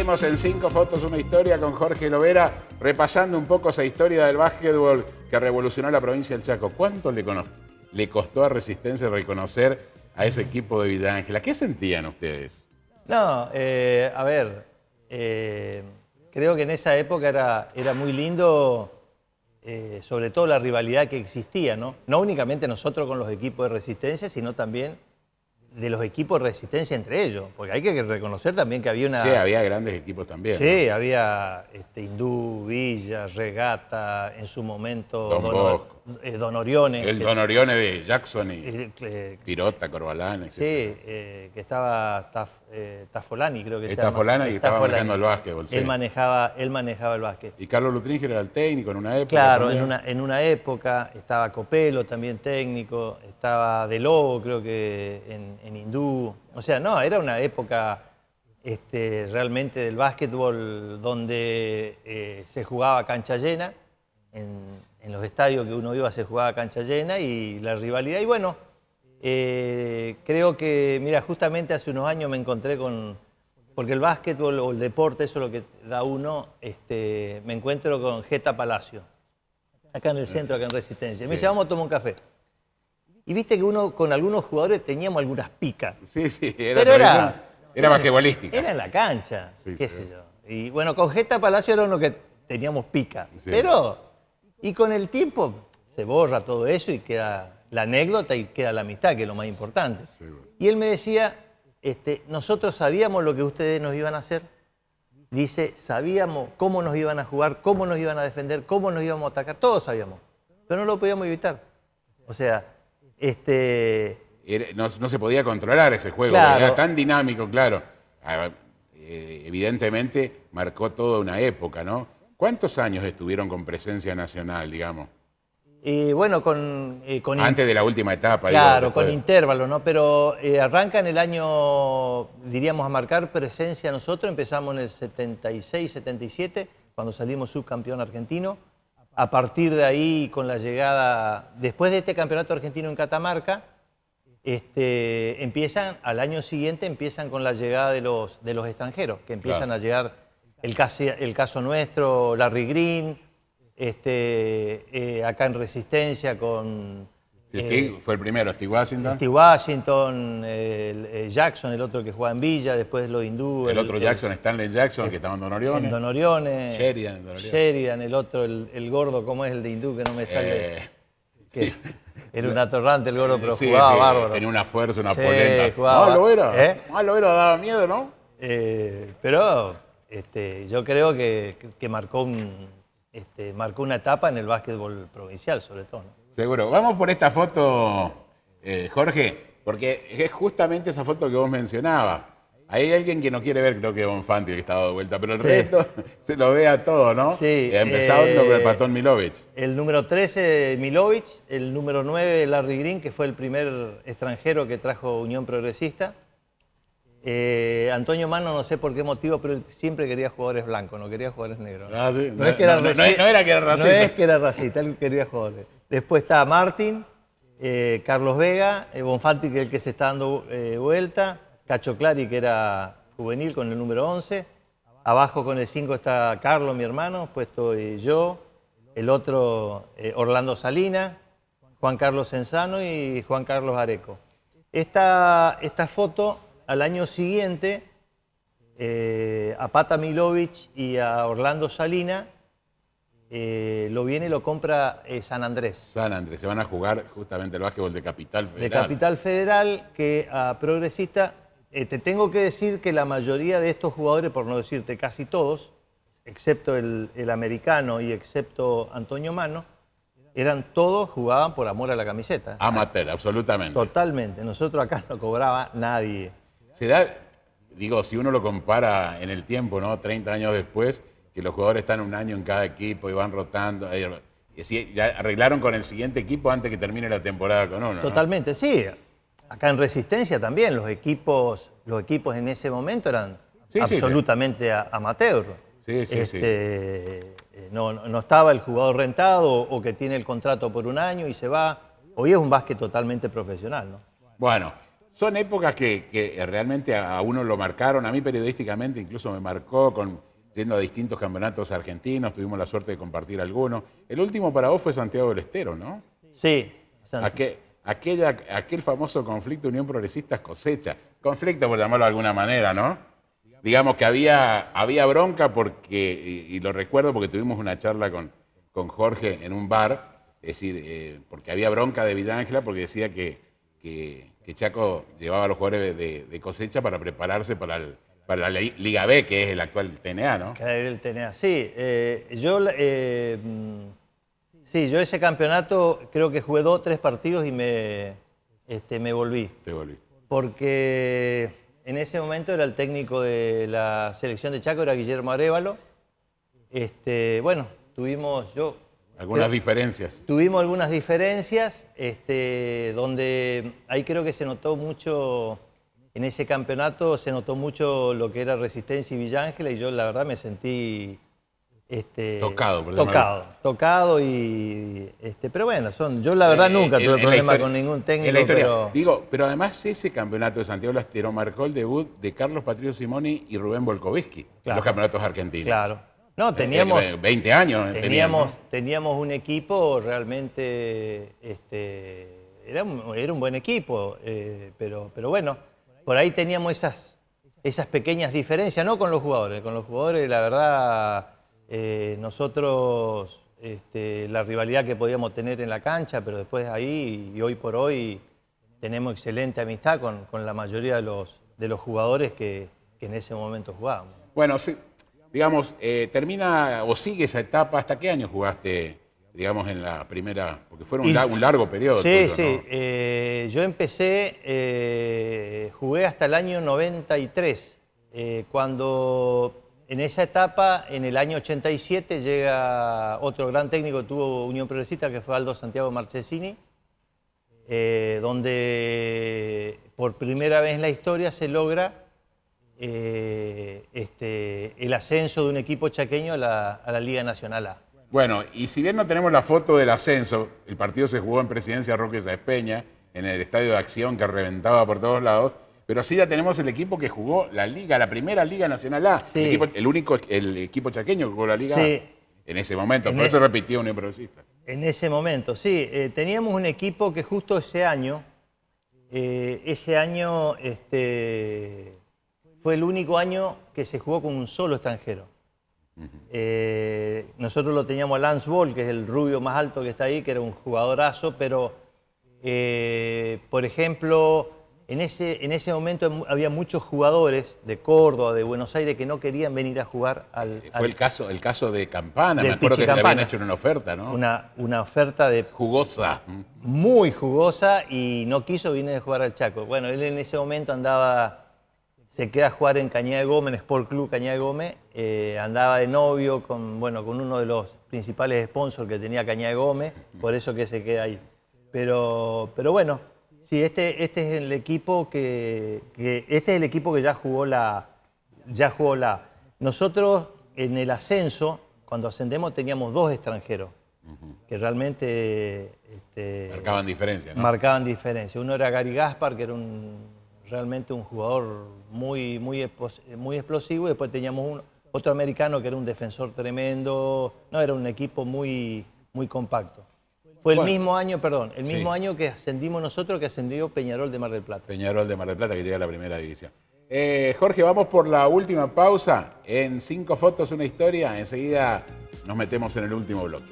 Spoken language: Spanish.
Seguimos en 5 fotos, una historia con Jorge Lovera, repasando un poco esa historia del básquetbol que revolucionó la provincia del Chaco. ¿Cuánto le costó a Resistencia reconocer a ese equipo de Villa Ángela? ¿Qué sentían ustedes? No, a ver, creo que en esa época era muy lindo, sobre todo la rivalidad que existía, ¿no? No únicamente nosotros con los equipos de Resistencia, sino también de los equipos de Resistencia entre ellos, porque hay que reconocer también que había una... Sí, había grandes equipos también. Sí, ¿no? había Hindú, Villa, Regata, en su momento Don Orione. El Don Orione de Jackson y Tirota, Corbalán, etc. Sí, que estaba Tafolani, creo que se llama. Tafolani, y estaba manejando el básquetbol. Sí. Él manejaba el básquet. Y Carlos Lutringer era el técnico en una época. Claro, en una época estaba Copelo también técnico, estaba De Lobo creo que en Hindú. O sea, no, era una época realmente del básquetbol donde se jugaba a cancha llena, en los estadios que uno iba se jugaba a cancha llena y la rivalidad. Y bueno, creo que, mira, justamente hace unos años me encontré con... Porque el básquetbol o el deporte, eso es lo que da uno, me encuentro con Geta Palacio, acá en el centro, acá en Resistencia. Sí. Me dice, vamos a tomar un café. Y viste que uno con algunos jugadores teníamos algunas picas. Sí, sí, era basquetbolística. Era en la cancha, sí, qué sé yo. Y bueno, con Geta Palacio era uno que teníamos pica. Sí. Pero, y con el tiempo se borra todo eso y queda la anécdota y queda la amistad, que es lo más importante. Sí, bueno. Y él me decía, nosotros sabíamos lo que ustedes nos iban a hacer. Dice, sabíamos cómo nos iban a jugar, cómo nos iban a defender, cómo nos íbamos a atacar. Todos sabíamos, pero no lo podíamos evitar. O sea, no se podía controlar ese juego, claro. Era tan dinámico, claro. Evidentemente marcó toda una época, ¿no? ¿Cuántos años estuvieron con presencia nacional, digamos? Bueno, antes de la última etapa. Claro, con intervalos, ¿no? Pero arranca en el año, diríamos, a marcar presencia nosotros. Empezamos en el 76, 77, cuando salimos subcampeón argentino. A partir de ahí, con la llegada, después de este campeonato argentino en Catamarca, al año siguiente empiezan con la llegada de los extranjeros, que empiezan a llegar, el caso nuestro, Larry Green, acá en Resistencia con... fue el primero, Steve Washington. Steve Washington, Jackson, el otro que jugaba en Villa, después los Hindú. El otro Jackson, Stanley Jackson, que estaba en Don Orione. Don Orione. Sheridan, el otro, el gordo, ¿cómo es el de Hindú? Que no me sale. Era un atorrante el gordo, pero jugaba bárbaro. Tenía una fuerza, una polenta. Malo era, malo era, daba miedo, ¿no? Pero yo creo que marcó marcó una etapa en el básquetbol provincial, sobre todo, ¿no? Seguro. Vamos por esta foto, Jorge, porque es justamente esa foto que vos mencionabas. Hay alguien que no quiere ver, creo que Bonfanti, que estaba de vuelta, pero el resto se lo ve a todo, ¿no? Sí. Empezando con el Patón Milovic. El número 13, Milovic, el número 9, Larry Green, que fue el primer extranjero que trajo Unión Progresista. Antonio Mano, no sé por qué motivo, pero él siempre quería jugadores blancos, no quería jugadores negros. Ah, sí. No es que era racista. No era que era racista. No es que era racista, él quería jugadores. Después está Martín, Carlos Vega, Bonfanti, que es el que se está dando vuelta, Cacho Clari, que era juvenil con el número 11. Abajo con el 5 está Carlos, mi hermano, después estoy yo, el otro Orlando Salina, Juan Carlos Senzano y Juan Carlos Areco. Esta foto, al año siguiente, a Pata Milovic y a Orlando Salina, lo viene y lo compra San Andrés. San Andrés, se van a jugar justamente el básquetbol de Capital Federal. De Capital Federal, que a Progresista, te tengo que decir que la mayoría de estos jugadores, por no decirte casi todos, excepto el americano y excepto Antonio Mano, todos jugaban por amor a la camiseta. Amateur, absolutamente. Totalmente, nosotros acá no cobraba nadie. Se da, digo, si uno lo compara en el tiempo, ¿no? 30 años después, que los jugadores están un año en cada equipo y van rotando. Ya arreglaron con el siguiente equipo antes que termine la temporada con uno. Totalmente, ¿no? Sí. Acá en Resistencia también los equipos en ese momento eran absolutamente amateur. No estaba el jugador rentado o que tiene el contrato por un año y se va. Hoy es un básquet totalmente profesional, ¿no? Bueno. son épocas que realmente a uno lo marcaron, a mí periodísticamente incluso me marcó yendo a distintos campeonatos argentinos, tuvimos la suerte de compartir algunos. El último para vos fue Santiago del Estero, ¿no? Sí. Aquel famoso conflicto Unión Progresista Cosecha. Conflicto, por llamarlo de alguna manera, ¿no? Digamos que había bronca porque, y lo recuerdo porque tuvimos una charla con Jorge en un bar, es decir, porque había bronca de Villa Ángela porque decía que Chaco llevaba a los jugadores de Cosecha para prepararse para la Liga B, que es el actual TNA, ¿no? El TNA, sí. Sí, yo ese campeonato creo que jugué 2 o 3 partidos y me volví. Te volví. Porque en ese momento era el técnico de la selección de Chaco, era Guillermo Arévalo. Bueno, tuvimos algunas diferencias. Tuvimos algunas diferencias, donde ahí creo que se notó mucho, en ese campeonato se notó mucho lo que era Resistencia y Villa Ángela, y yo la verdad me sentí tocado y pero bueno, yo la verdad nunca tuve problema con ningún técnico. Pero además ese campeonato de Santiago del Estero marcó el debut de Carlos Patricio Simoni y Rubén Volkovitsky en los campeonatos argentinos. Claro. No, teníamos 20 años. Teníamos un equipo realmente, era un buen equipo, pero bueno, por ahí teníamos esas pequeñas diferencias, no con los jugadores. Con los jugadores, la verdad, nosotros, la rivalidad que podíamos tener en la cancha, pero después ahí, y hoy por hoy, tenemos excelente amistad con la mayoría de los jugadores que en ese momento jugábamos. Bueno, sí. Digamos, termina o sigue esa etapa. ¿Hasta qué año jugaste, digamos, en la primera? Porque fue un largo periodo. Sí, tuyo, sí. ¿no? Yo empecé, jugué hasta el año 93, cuando en esa etapa, en el año 87, llega otro gran técnico que tuvo Unión Progresista, que fue Aldo Santiago Marchesini, donde por primera vez en la historia se logra el ascenso de un equipo chaqueño a la Liga Nacional A. Bueno, y si bien no tenemos la foto del ascenso, el partido se jugó en Presidencia Roque Sáenz Peña, en el Estadio de Acción que reventaba por todos lados, pero sí ya tenemos el equipo que jugó la primera Liga Nacional A, sí. el equipo chaqueño que jugó la Liga sí. A en ese momento, por eso repitió Unión Progresista. En ese momento, sí. Teníamos un equipo que justo ese año fue el único año que se jugó con un solo extranjero. Nosotros lo teníamos a Lance Ball, que es el rubio más alto que está ahí, que era un jugadorazo, pero, por ejemplo, en ese momento había muchos jugadores de Córdoba, de Buenos Aires, que no querían venir a jugar Fue el caso de Campana, me acuerdo que le habían hecho una oferta, ¿no? Una oferta jugosa. Muy jugosa, y no quiso venir a jugar al Chaco. Bueno, él en ese momento se queda a jugar en Cañada de Gómez, en Sport Club Cañada de Gómez, andaba de novio con uno de los principales sponsors que tenía Cañada de Gómez, por eso que se queda ahí. Pero bueno, sí, este es el equipo que ya jugó la. Nosotros en el ascenso, cuando ascendemos, teníamos 2 extranjeros que realmente marcaban diferencia, ¿no? Marcaban diferencia. Uno era Gary Gaspar, que era realmente un jugador muy explosivo, y después teníamos otro americano que era un defensor tremendo. No, era un equipo muy compacto. Fue el mismo año que ascendimos nosotros, que ascendió Peñarol de Mar del Plata. Peñarol de Mar del Plata, que llega a la primera división. Jorge, vamos por la última pausa. En 5 fotos, una historia. Enseguida nos metemos en el último bloque.